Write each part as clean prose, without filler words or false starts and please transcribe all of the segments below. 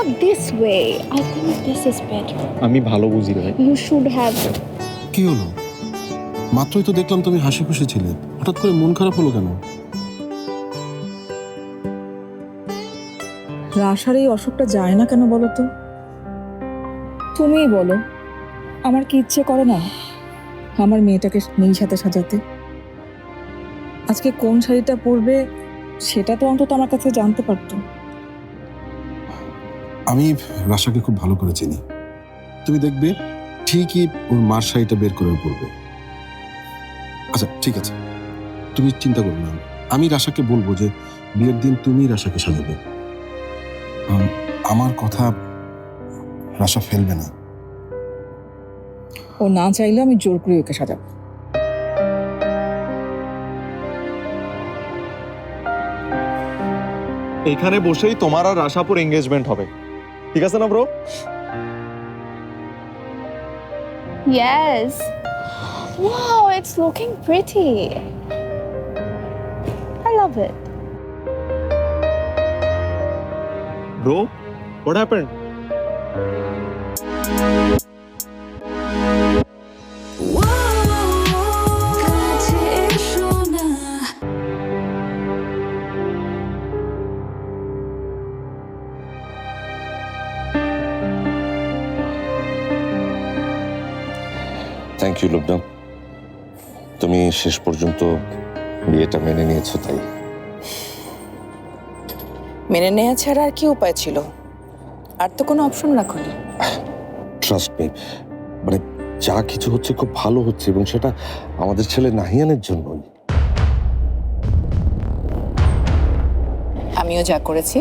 not this way. I think this is better. আমি ভালো বুঝি ভাই। You should have. কি হলো? মাত্রই তো দেখলাম তুমি হাসি খুশি ছিলে, হঠাৎ করে মন খারাপ হলো কেন? রাশার এই অসুখটা যায় না কেন বলো তো? তুমিই বলো, আমার কি ইচ্ছে করে না আমার মেয়েটাকে নীল সাথে সাজাতে? আজকে কোন শাড়িটা পরবে সেটা তো অন্তত আমার কাছে জানতে পারতো। আমি রাশাকে খুব ভালো করে চিনি, তুমি দেখবে ঠিকই ওর মার শাড়িটা বের করে পরবে। আচ্ছা ঠিক আছে, তুমি চিন্তা করো না, আমি রাশাকে বলবো যে বিয়ের দিন তুমি রাশাকে সাজাবে। আমার কথা রাশা ফেলবে না। ও না চাইলে আমি জোর করে ওকে সাজাবো। এখানে বসেই তোমার আর আশাপুর এঙ্গেজমেন্ট হবে, ঠিক আছে না bro? Yes. Wow, it's looking pretty. I love it. Bro, what happened? Thank you Lubna, তুমি শেষ পর্যন্ত বিয়েটা মেনে নিয়েছো। তাই মেনে নেওয়া ছাড়া আর কি উপায় ছিল? আর তো কোনো অপশন রাখোনি। ট্রাস্ট মি, মানে যা কিছু হচ্ছে খুব ভালো হচ্ছে, এবং সেটা আমাদের ছেলে নাহিয়ানের জন্যই। আমিও যা করেছি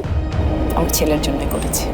আমার ছেলের জন্যই করেছি।